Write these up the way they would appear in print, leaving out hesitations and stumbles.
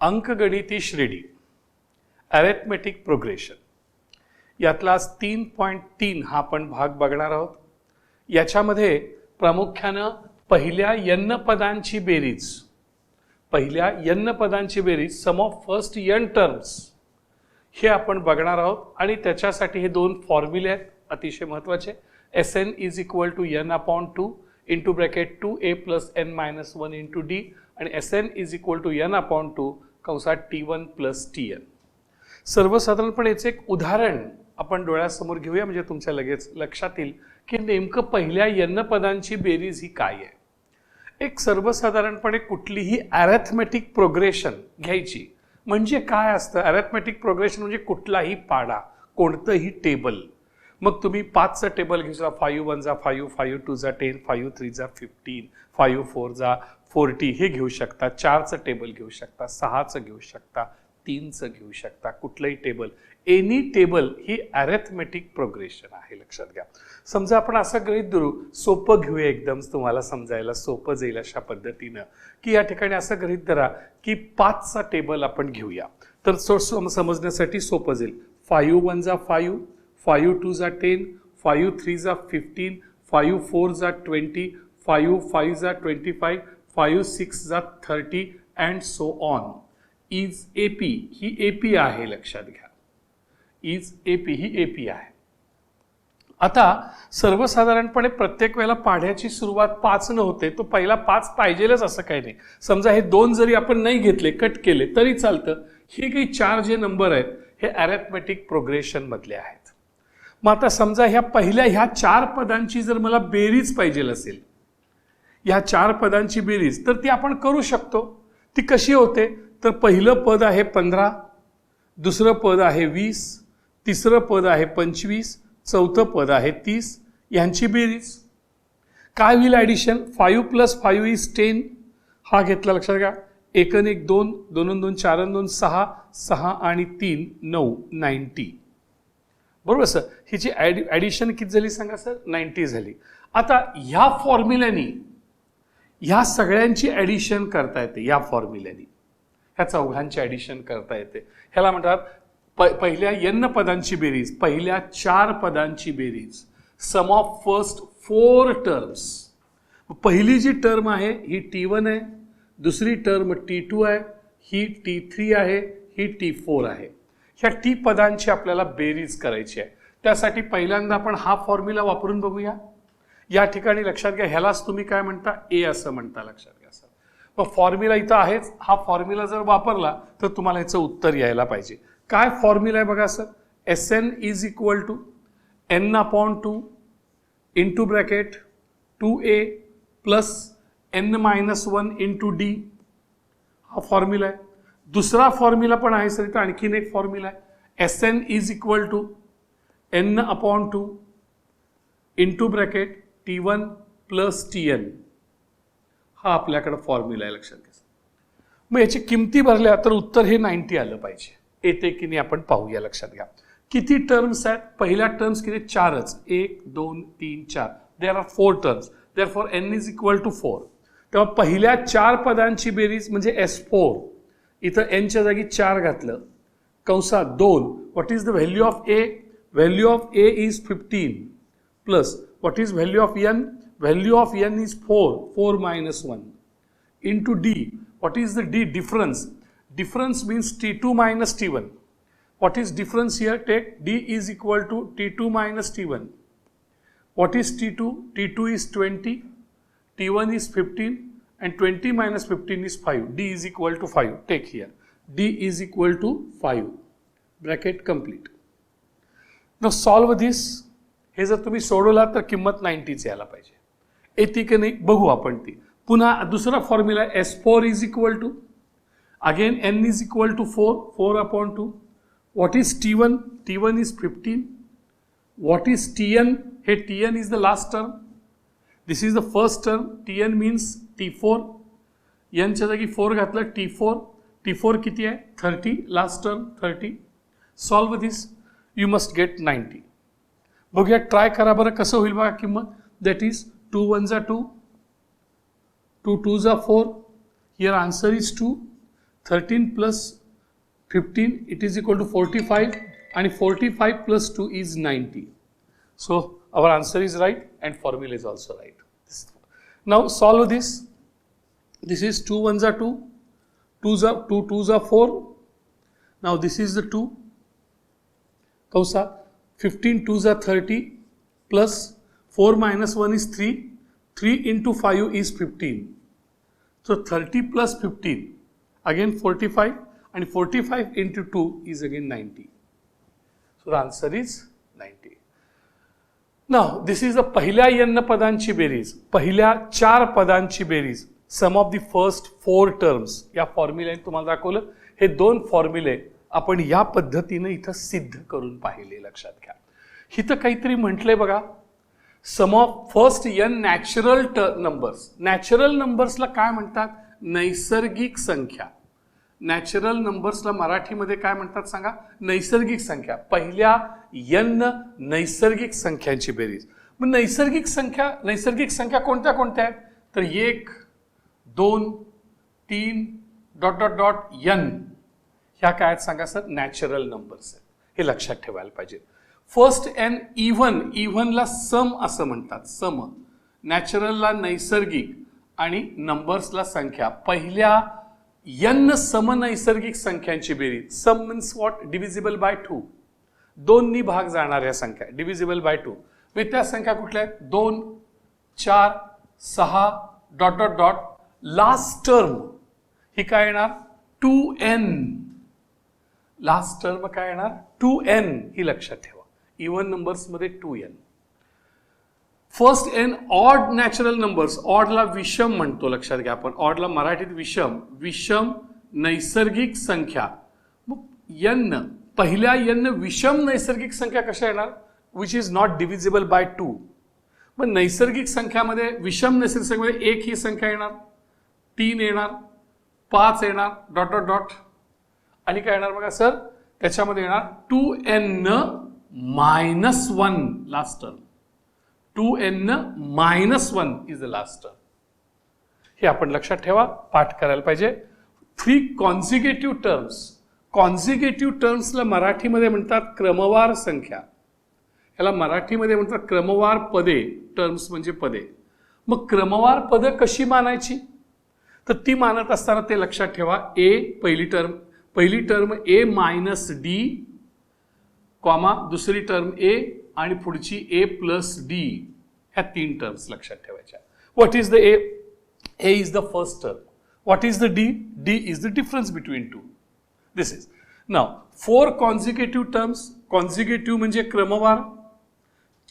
अंकगणिती श्रेणी arithmetic progression यातला 3.3 हा आपण भाग बघणार आहोत. याच्यामध्ये प्रामुख्याने पहिल्या n पदांची बेरीज सम ऑफ फर्स्ट n टर्म्स हे आपण बघणार आहोत. आणि त्याच्यासाठी हे दोन फॉर्म्युले आहेत अतिशय महत्त्वाचे. Sn is equal to n upon 2 into bracket 2a plus n minus 1 into d आणि Sn is equal to n upon 2 कंसात t1 प्लस tn. सर्वसाधारणपणे याचे एक उदाहरण आपण डोळ्यासमोर घेऊया म्हणजे तुमच्या लगेच लक्षात येईल की नेमकं पहिल्या n पदांची बेरीज ही काय आहे. एक सर्वसाधारणपणे कुठलीही अरिथमेटिक प्रोग्रेशन घ्यायची म्हणजे काय असतं. अरिथमेटिक प्रोग्रेशन म्हणजे कुठलाही पाडा, कोणतंही टेबल. मग तुम्ही 5चं टेबल घेऊ शकता. 5 1 जा 5, 5 2 जा 10, 5 3 जा 15, 5 4 जा 40 हे घेऊ शकता. 4चं टेबल घेऊ शकता, 6चं घेऊ शकता, 3चं घेऊ शकता. कुठलंही टेबल, एनी टेबल ही अरिथमेटिक प्रोग्रेशन आहे. लक्षात घ्या. समजा आपण असं गणित धरू, सोपं घेऊया एकदम तुम्हाला समजायला सोपं जाईल अशा पद्धतीनं की या ठिकाणी असं गणित धरा की 5चा टेबल आपण घेऊया तर समजण्यासाठी सोपं जाईल. 5 1 जा 5, 5 2 जा 10, 5 3 जा 15, 5 4 जा 20, 5 5 जा 25, 5 6 जा 30 and so on. Is AP he AP आहे. लक्षात घ्या. इज AP ही AP आहे. आता सर्वसाधारणपणे प्रत्येक वेळेला पाढ्याची सुरुवात 5 न होते. तो पहिला 5 पाहिजेलच असं काही नाही. समजा हे 2 जरी आपण नाही घेतले, कट केले तरी चालतं. हे काही 4 जे नंबर आहेत हे अरिथमेटिक प्रोग्रेशन मधले आहेत. मग आता समजा ह्या 4 पदांची जर मला बेरीज पाहिजे असेल, ह्या 4 पदांची बेरीज, तर ती आपण करू शकतो. ती कशी होते तर पहिलं पद आहे 15, दुसरं पद आहे 20, तिसरं पद आहे 25, चौथं पद आहे 30. यांची बेरीज काय होईल? ॲडिशन 5 प्लस 5 इज 10 हा घेतला. लक्षात घ्या. 1 1 2, 2 2 4 2 6, 6 आणि 3 9, 90. बरोबर सर. हिची ॲडिशन किती झाली सांगा सर? 90 झाली. आता ह्या फॉर्म्युल्यानी ह्या सगळ्यांची ॲडिशन करता येते. या फॉर्म्युल्यानी ह्या चौघांची ॲडिशन करता येते. ह्याला म्हणतात पहिल्या n पदांची बेरीज, पहिल्या 4 पदांची बेरीज, सम ऑफ फर्स्ट 4 टर्म्स. पहिली जी टर्म आहे ही T1 आहे, दुसरी टर्म T2 आहे, ही T3 आहे, ही T4 आहे. ह्या T पदांची आपल्याला बेरीज करायची आहे. त्यासाठी पहिल्यांदा आपण हा फॉर्म्युला वापरून बघूया. या ठिकाणी लक्षात घ्या, ह्यालाच तुम्ही काय म्हणता? A असं म्हणता. लक्षात घ्या सर. मग फॉर्म्युला इथं आहेच. हा फॉर्म्युला जर वापरला तर तुम्हाला याचं उत्तर यायला पाहिजे. काय फॉर्म्युला आहे बघा sir. Sn is equal to n upon 2 into bracket 2a plus n minus 1 into d हा फॉर्म्युला आहे. दुसरा फॉर्म्युला पण आहे सर. इथं आणखीन एक फॉर्म्युला आहे. Sn is equal to n upon 2 into bracket T1 plus Tn हा आपल्याकडे फॉर्म्युला आहे. लक्षात घ्या. मग याची किमती भरल्या तर उत्तर हे 90 आलं पाहिजे. येते की नाही आपण पाहूया. लक्षात घ्या. किती टर्म्स आहेत? पहिल्या टर्म्स किती? 4च. 1 2 3 4. There are 4 terms. Therefore n is equal to 4. तेव्हा पहिल्या 4 पदांची बेरीज म्हणजे S4. इथं n च्या जागी 4 घातलं कंसात 2. What is the value of A? Value of A is 15 plus what is value of n? Value of n is 4. 4 minus 1 into D. What is the D? Difference. Difference means T2 minus T1. What is difference here? Take D is equal to T2 minus T1. What is T2? T2 is 20, T1 is 15 and 20 minus 15 is 5. D is equal to 5. Take here. D is equal to 5. Bracket complete. Now solve this. हे जर तुम्ही सोडवला तर किंमत 90 यायला पाहिजे. येते की नाही बघू आपण ती. पुन्हा दुसरा formula S4 is equal to again n is equal to 4. 4 upon 2. What is T1? T1 is 15. What is Tn? हे Tn is the last term. This is the first term. Tn means T4. n च्या जागी 4 घातलं T4. T4 किती आहे? 30. Last term 30. Solve this. You must get 90. बघूया. Try करा बरं कसं होईल बघा किंमत. दॅट इज 2 1 जा 2, 2 2 जा 4. Here answer is 2. 13 plus 15 it is equal to 45 and 45 plus 2 is 90. So our answer is right and formula is also right. Now solve this. This is 2 1s are 2, 2 2s are 4. Now this is the 2. Kausa 15 2s are 30 plus 4 minus 1 is 3. 3 into 5 is 15. So 30 plus 15 again 45 and 45 into 2 is again 90. So the answer is 90. Now this is the पहिल्या n पदांची बेरीज, पहिल्या 4 पदांची बेरीज, सम of the first 4 terms. या फॉर्म्युल्याने तुम्हाला दाखवलं. हे 2 फॉर्म्युले आपण या पद्धतीने इथं सिद्ध करून पाहिले. लक्षात घ्या. इथं काहीतरी म्हटलंय बघा, sum of first n natural numbers. Natural नंबर्सला काय म्हणतात? नैसर्गिक संख्या. नॅचरल नंबर्सला मराठीमध्ये काय म्हणतात सांगा? नैसर्गिक संख्या. पहिल्या n नैसर्गिक संख्यांची बेरीज. मग नैसर्गिक संख्या कोणत्या कोणत्या आहेत? तर 1 2 3 डॉट डॉट डॉट n ह्या काय आहेत सांगा सर? नॅचरल नंबर्स आहेत. हे लक्षात ठेवायला पाहिजे. फर्स्ट n इव्हनला सम असं म्हणतात. सम. नॅचरलला नैसर्गिक आणि नंबर्सला संख्या. पहिल्या n समनैसर्गिक संख्यांची बेरीज. सम मीन्स व्हॉट? Divisible by 2. 2 नी भाग जाणाऱ्या संख्या डिव्हिजिबल बाय 2. मग त्या संख्या कुठल्या आहेत? 2 4 6 dot dot dot. Last term ही काय येणार? 2n. लास्ट टर्म काय येणार? 2n. ही लक्षात ठेवा. इव्हन नंबर्स मध्ये 2n. First n odd natural numbers. ऑडला विषम म्हणतो. लक्षात घ्या. आपण ऑडला मराठीत विषम नैसर्गिक संख्या. मग n पहिल्या n विषम नैसर्गिक संख्या कशा येणार? Which is not divisible by 2. मग नैसर्गिक संख्यामध्ये विषम नैसर्गिक संख्येमध्ये 1 ही संख्या येणार, 3 येणार, 5 येणार डॉट डॉट डॉट. आणि काय येणार बघा सर? त्याच्यामध्ये येणार 2n minus 1 last term. 2n minus 1 is the last term. हे आपण लक्षात ठेवा. पाठ करायला पाहिजे. 3 कॉन्झिक्युटिव्ह टर्म्स. कॉन्झिक्युटिव्ह टर्म्सला मराठीमध्ये म्हणतात क्रमवार संख्या. याला मराठीमध्ये म्हणतात क्रमवार पदे. टर्म्स म्हणजे पदे. मग क्रमवार पद कशी मानायची? तर ती मानत असताना ते लक्षात ठेवा. पहिली term a minus d comma दुसरी टर्म a आणि पुढची a प्लस d. ह्या 3 टर्म्स लक्षात ठेवायच्या. What is the a? a is the first term. What is the d? d is the difference between 2. This is. Now 4 consecutive terms. Consecutive म्हणजे क्रमवार.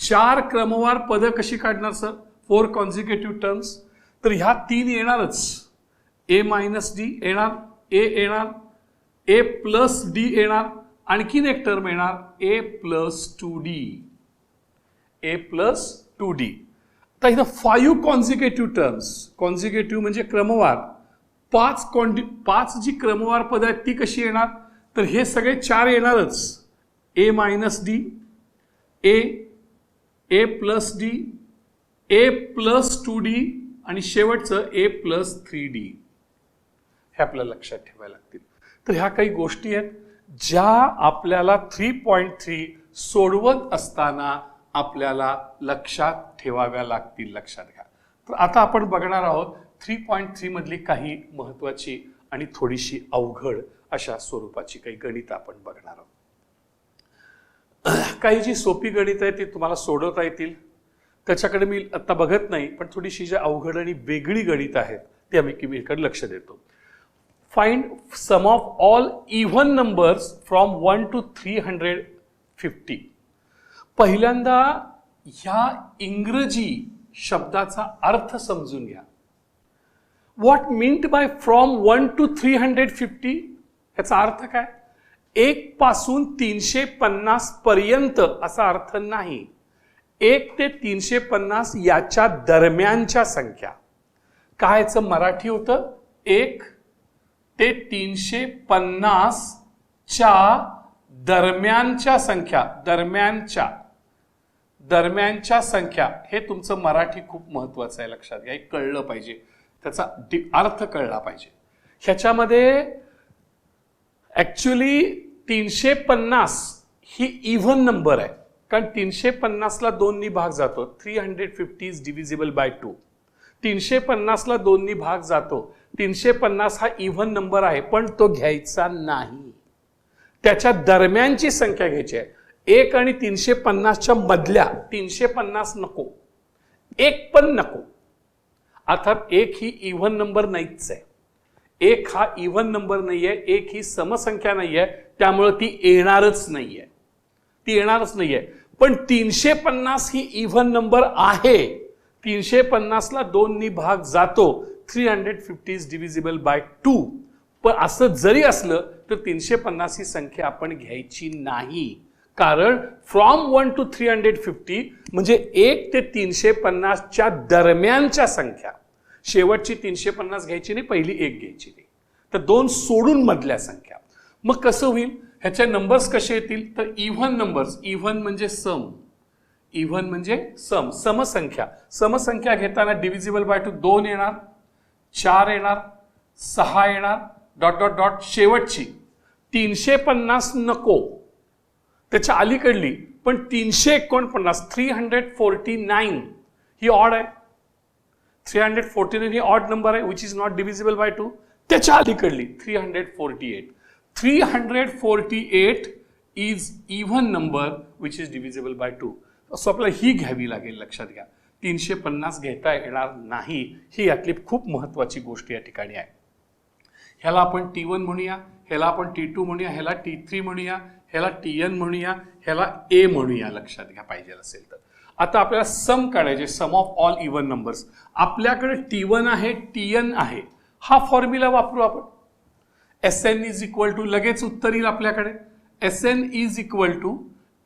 4 क्रमवार पद कशी काढणार सर? 4 consecutive terms. तर ह्या 3 येणारच. a मायनस d येणार, a येणार, a प्लस d येणार, आणखीन एक टर्म येणार a plus 2d. a plus 2d. आता इथं 5 कॉन्झिक्युटिव्ह टर्म्स. कॉन्झिक्युटिव्ह म्हणजे क्रमवार. 5 जी क्रमवार पद आहेत ती कशी येणार? तर हे सगळे 4 येणारच. a minus d, a plus d, a plus 2d आणि शेवटचं a प्लस 3d. हे आपल्याला लक्षात ठेवायला लागतील. तर ह्या काही गोष्टी आहेत ज्या आपल्याला 3.3 सोडवत असताना आपल्याला लक्षात ठेवाव्या लागतील. लक्षात घ्या. तर आता आपण बघणार आहोत 3.3 मधली काही महत्वाची आणि थोडीशी अवघड अशा स्वरूपाची काही गणित आपण बघणार आहोत. काही जी सोपी गणित आहे ती तुम्हाला सोडवता येतील. त्याच्याकडे मी आता बघत नाही, पण थोडीशी जी अवघड आणि वेगळी गणित आहेत ती आम्ही इकडे लक्ष देतो. Find sum of all even numbers from 1 to 350. पहिल्यांदा ह्या इंग्रजी शब्दाचा अर्थ समजून घ्या. What meant by from 1 to 350? याचा अर्थ काय? 1 पासून 350 पर्यंत असा अर्थ नाही. 1 ते 350 याच्या दरम्यानच्या संख्या. कायचं मराठी होतं? 1 ते 350 च्या दरम्यानच्या संख्या. दरम्यानच्या संख्या हे तुमचं मराठी खूप महत्वाचं आहे. लक्षात घ्या. हे कळलं पाहिजे. त्याचा अर्थ कळला पाहिजे. ह्याच्यामध्ये ऍक्च्युली 350 ही इव्हन नंबर आहे, कारण 350 ला 2 नी भाग जातो. 350 इज डिव्हिजिबल बाय 2. 350 ला 2 नी भाग जातो. 350 हा इव्हन नंबर आहे, पण तो घ्यायचा नाही. त्याच्या दरम्यानची संख्या घ्यायची आहे. 1 आणि 350च्या मधल्या 350 नको, 1 पण नको. अर्थात 1 ही इव्हन नंबर नाहीच आहे. 1 हा इव्हन नंबर नाहीये, 1 ही समसंख्या नाहीये, त्यामुळे ती येणारच नाहीये. ती येणारच नाहीये. पण 350 ही इव्हन नंबर आहे. 350 ला 2 नी भाग जातो. 350 इज डिव्हिजिबल बाय 2. पण असं जरी असलं तर 350 ही संख्या आपण घ्यायची नाही, कारण फ्रॉम 1 to 350 म्हणजे 1 ते 350च्या दरम्यानच्या संख्या. शेवटची 350 घ्यायची नाही, पहिली 1 घ्यायची नाही. तर 2 सोडून मधल्या संख्या. मग कसं होईल, ह्याचे नंबर्स कसे येतील, तर इव्हन नंबर्स. इव्हन म्हणजे सम. इव्हन म्हणजे सम, समसंख्या. समसंख्या घेताना डिव्हिजिबल बाय 2 2 येणार, 4 येणार, 6 येणार, डॉट डॉट डॉट. शेवटची 350 नको, त्याच्या अलीकडली पण 349, 349 ही ऑड आहे. 349 ही ऑड नंबर आहे, which is not divisible by 2. त्याच्या अलीकडली 348. 348 is even number which is divisible by 2. So आपल्याला ही घ्यावी लागेल, लक्षात घ्या. 350 घेता येणार नाही, ही यातली खूप महत्वाची गोष्ट या ठिकाणी आहे. ह्याला आपण T1 म्हणूया, ह्याला आपण T2 म्हणूया, ह्याला T3 म्हणूया, ह्याला Tn म्हणूया, ह्याला A म्हणूया, लक्षात घ्या पाहिजे असेल तर. आता आपल्याला सम काढायचे, सम ऑफ ऑल इव्हन नंबर्स. आपल्याकडे T1 आहे, Tn आहे. हा फॉर्म्युला वापरू आपण. Sn इज इक्वल टू, लगेच उत्तर येईल आपल्याकडे. Sn is equal to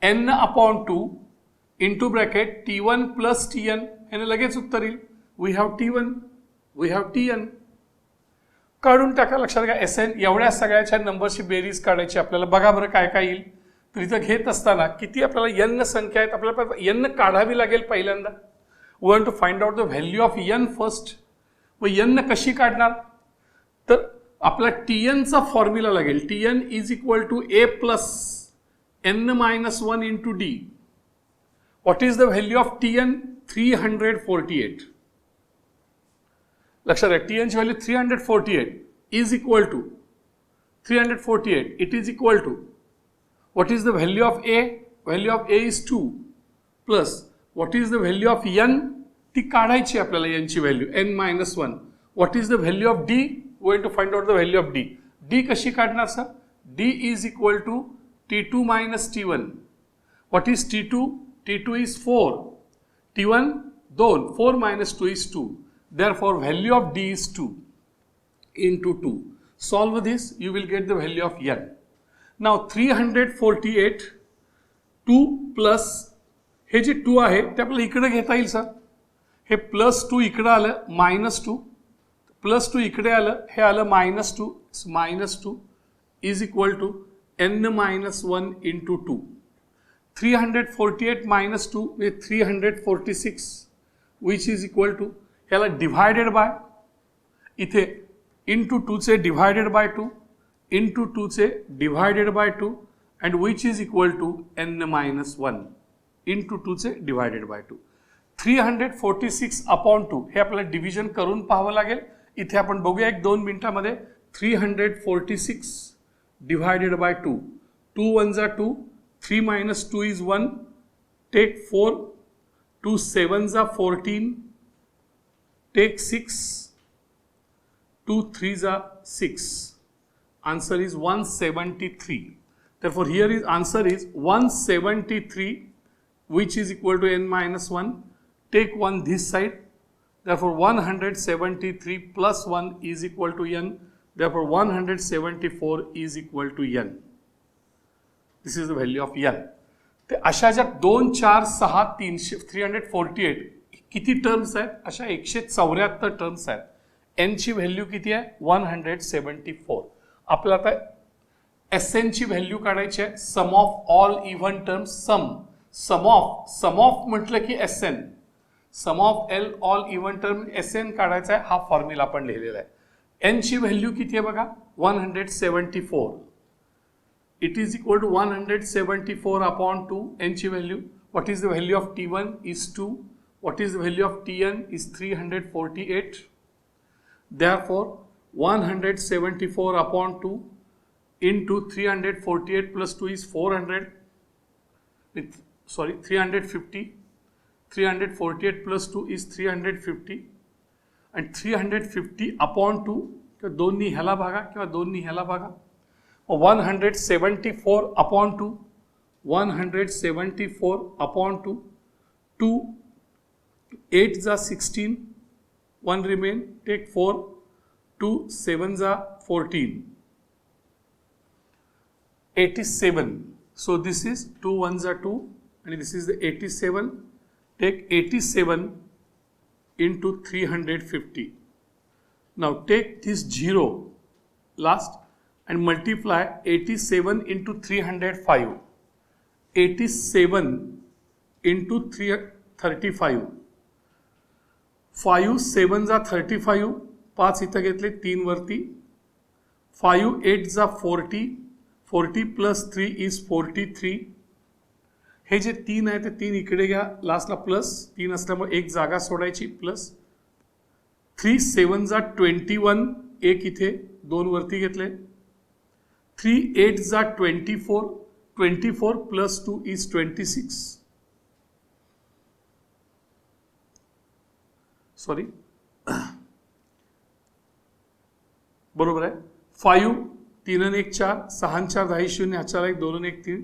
n/2 into bracket T1 plus Tn. ह्याने लगेच उत्तर येईल. We have T1, we have Tn. काढून टाका. लक्षात घ्या, Sn एवढ्या सगळ्याच्या नंबरची बेरीज काढायची आपल्याला. बघा बरं काय काय येईल. तर इथं घेत असताना किती आपल्याला n संख्या आहेत, आपल्याला n काढावी लागेल पहिल्यांदा. We want to find out the value of n first. व n कशी काढणार, तर आपला Tn चा फॉर्म्युला लागेल. Tn is equal to a plus n-1 into d. What is the value of Tn? 348. लक्षात घ्या, Tn ची value 348 is equal to 348. It is equal to what is the value of a? Value of a is 2 plus what is the value of n? ती काढायची आपल्याला n ची value n-1. What is the value of d? We to find out the value of d. d कशी काढणार sir? d is equal to T2 minus T1. What is T2? T2 is 4. T1 2. 4 minus 2 is 2. Therefore, value of D is 2 into 2. Solve this, you will get the value of n. Now 348 2 plus हे जे 2 आहे ते आपल्याला इकडे घेता येईल sir. हे plus 2 इकडे आलं, मायनस 2 प्लस 2 इकडे आलं, हे आलं minus 2. Minus 2 is equal to n-1 into 2. 348 minus 2 म्हणजे 346 which is equal to, ह्याला डिवायडेड बाय, इथे इंटू 2 चे डिवायडेड बाय 2 इंटू 2 चे divided by 2 and which is equal to n-1 into 2 चे डिवायडेड बाय 2. 346/2 हे आपल्याला डिव्हिजन करून पाहावं लागेल. इथे आपण बघूया 1-2 मिनिटांमध्ये. 346 डिवायडेड बाय 2. 2 1 जा 2, 3 minus 2 is 1. Take 4. 2 7s are 14. Take 6. 2 3s are 6. Answer is 173. Therefore, here is answer is 173, which is equal to n-1. Take 1 this side. Therefore, 173 plus 1 is equal to n. Therefore, 174 is equal to n. This is the value of n. ते अशा ज्या 2 4 6 348 किती terms आहेत, अशा 174 terms आहेत. n ची value किती आहे? 174. आपल्याला आता Sn ची व्हॅल्यू काढायची आहे. Sum of all even terms. Sum of म्हटलं की Sn. Sum of all even term Sn काढायचा आहे. हा फॉर्म्युला आपण लिहिलेला आहे. n ची व्हॅल्यू किती आहे बघा? 174. it is equal to 174 upon 2, n ची value. What is the value of T1 is 2. What is the value of Tn is 348. Therefore, 174 upon 2 into 348 plus 2 is 400. 350. 348 plus 2 is 350. And 350 upon 2, किंवा 2 नी ह्याला भागा किंवा 2 नी ह्याला भागा. 174 upon 2, 174 upon 2, 2, 8 जा 16, 1 remain, take 4, 2, 7 जा 14, 87. So this is 2 1s are 2 and this is the 87. Take 87 into 350. Now take this 0 last and multiply 87 into 305. 87 into 35. 5 7 जा 35. 5 इथं घेतले 3 वरती. 5 8 जा 40. 40 plus 3 is 43. हे जे 3 आहे ते 3 इकडे घ्या, लास्टला प्लस 3 असल्यामुळे एक जागा सोडायची, प्लस 3 7 जा 21. एक इथे 2 वरती घेतले. 3 8 जा 24. 24 plus 2 is 26. सॉरी, बरोबर आहे. 5 3 आणि 1 4, 6 आणि 4 10 0, ह्याच्याला 1 2 आणि 1 3.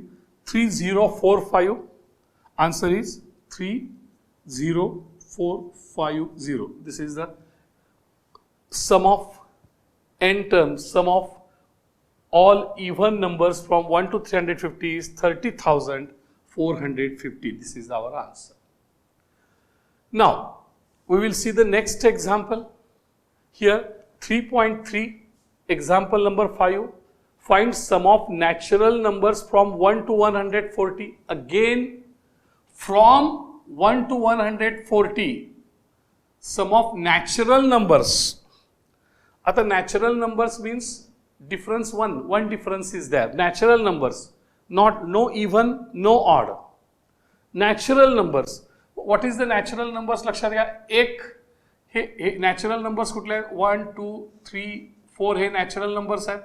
3045. Answer is 30450. This is the sum of n terms, sum of all even numbers from 1 to 350 is 30,450. This is our answer. Now, we will see the next example. Here, 3.3, example number 5. Find sum of natural numbers from 1 to 140. Again, from 1 to 140, sum of natural numbers. आता natural numbers means difference 1. One difference is there. Natural numbers, not no even, no odd. Natural numbers. What is the natural numbers? लक्षात घ्या. एक हे natural numbers कुठले आहेत? 1 2 3 4 हे natural numbers आहेत.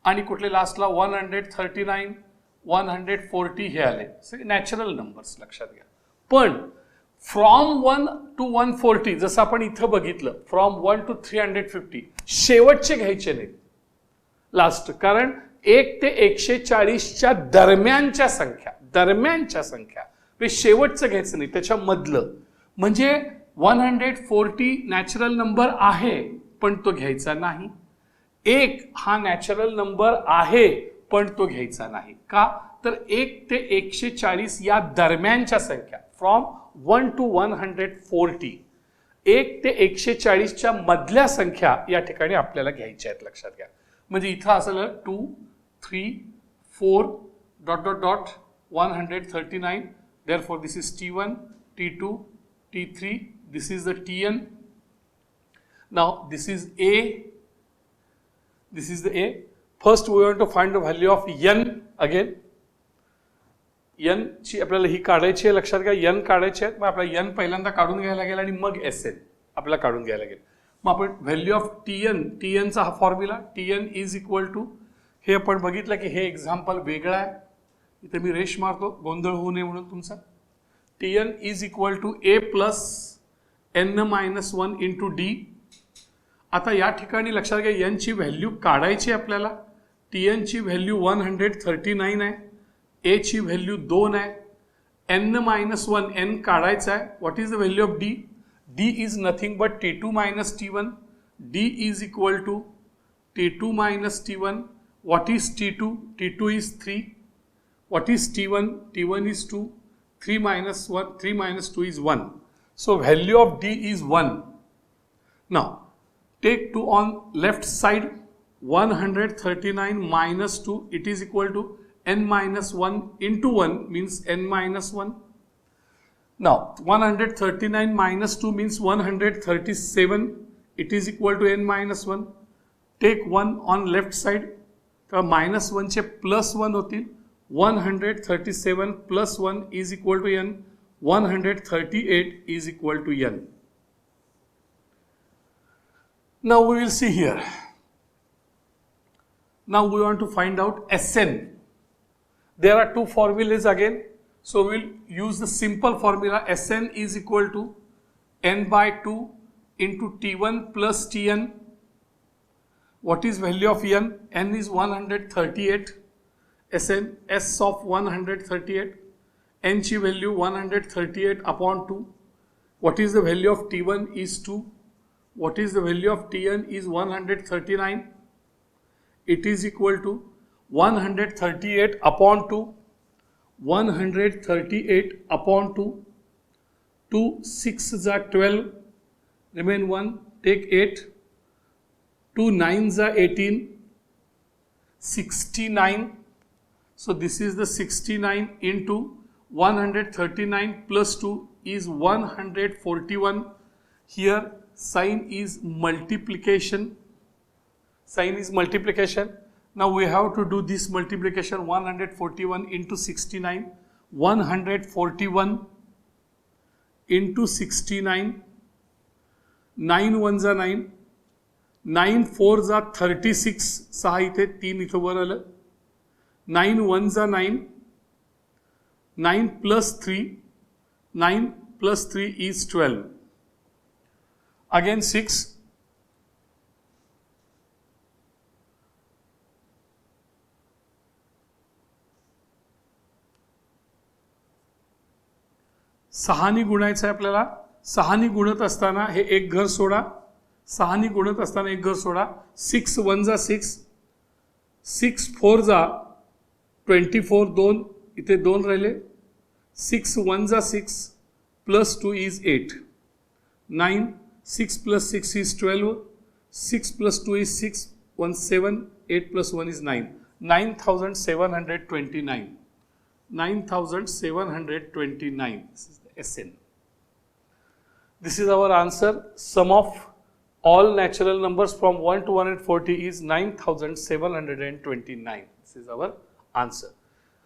आणि कुठले लास्टला 139 140 हे आले. नॅचरल नंबर्स लक्षात घ्या. पण फ्रॉम 1 to 140 जसं आपण इथं बघितलं, फ्रॉम 1 to 350 शेवटचे घ्यायचे नाहीत लास्ट, कारण 1 ते 140च्या दरम्यानच्या संख्या शेवटचं घ्यायचं नाही, त्याच्यामधलं. म्हणजे 140 नॅचरल नंबर आहे पण तो घ्यायचा नाही. 1 हा नॅचरल नंबर आहे पण तो घ्यायचा नाही. का? तर 1 ते 140 या दरम्यानच्या संख्या, फ्रॉम 1 to 140, 1 ते 140च्या मधल्या संख्या या ठिकाणी आपल्याला घ्यायच्या आहेत. लक्षात घ्या. म्हणजे इथं असलं 2 3 4 dot dot dot 139. therefore this is T1, T2, T3. this is the Tn. now this is A. This is the A. First we want to find the value of n again. n ची आपल्याला ही काढायची आहे. लक्षात घ्या, n काढायची आहे. मग आपल्याला n पहिल्यांदा काढून घ्यायला लागेल आणि मग Sn आपल्याला काढून घ्यायला लागेल. मग आपण व्हॅल्यू ऑफ Tn चा हा formula, Tn is equal to, हे आपण बघितलं की हे एक्झाम्पल वेगळं आहे. इथे मी रेश मारतो गोंधळ होऊ नये म्हणून तुमचा. Tn is equal to A plus n-1 into D. आता या ठिकाणी लक्षात घ्या, n ची व्हॅल्यू काढायची आपल्याला. Tn ची व्हॅल्यू 139 आहे, A ची व्हॅल्यू 2 आहे, n-1 n काढायचा आहे. What is the value of D? D is nothing but T2 minus T1. D is equal to T2 minus T1. What is T2? T2 is 3. What is T1? T1 is 2. 3 minus 2 is 1. So value of D is 1. Now take 2 on left side. 139 minus 2, it is equal to n minus 1 into 1 means n minus 1. Now 139 minus 2 means 137, it is equal to n minus 1. Take 1 on left side. तर -1चे +1 होतील. 137 + 1 is equal to n. 138 is equal to n. Now we will see here. Now we want to find out Sn. There are two formulas again. So we will use the simple formula. Sn is equal to n by 2 into T1 plus Tn. What is value of n? N is 138. Sn, S of 138. N ची value 138 upon 2. What is the value of T1 is 2. What is the value of Tn is 139. It is equal to 138 upon 2. 138 upon 2. 2 6 are 12. Remain 1. Take 8. 2 9s are 18. 69. So this is the 69 into 139 plus 2 is 141. Here sign is multiplication. Sign is multiplication. Now we have to do this multiplication. 141 into 69. 141 into 69. 9 ones are 9. 9 fours are 36. 6 इथे 3 इथे वर आलं. 9 ones are 9. 9 plus 3, 9 plus 3 is 12. Again 6. Sahani गुणायचं आहे आपल्याला. सहानी गुणत असताना हे एक घर सोडा. सहानी गुणत असताना एक घर सोडा. 6 ones are 6. 6 fours are 24. 2 इथे 2 राहिले. 6 ones are 6 plus 2 is 8. 9. 6 plus 6 is 12. 6 plus 2 is 6. 1 7. 8 plus 1 is 9. 9,729. 9,729. This is the Sn. This is our answer. Sum of all natural numbers from 1 to 140 is 9,729. This is our answer.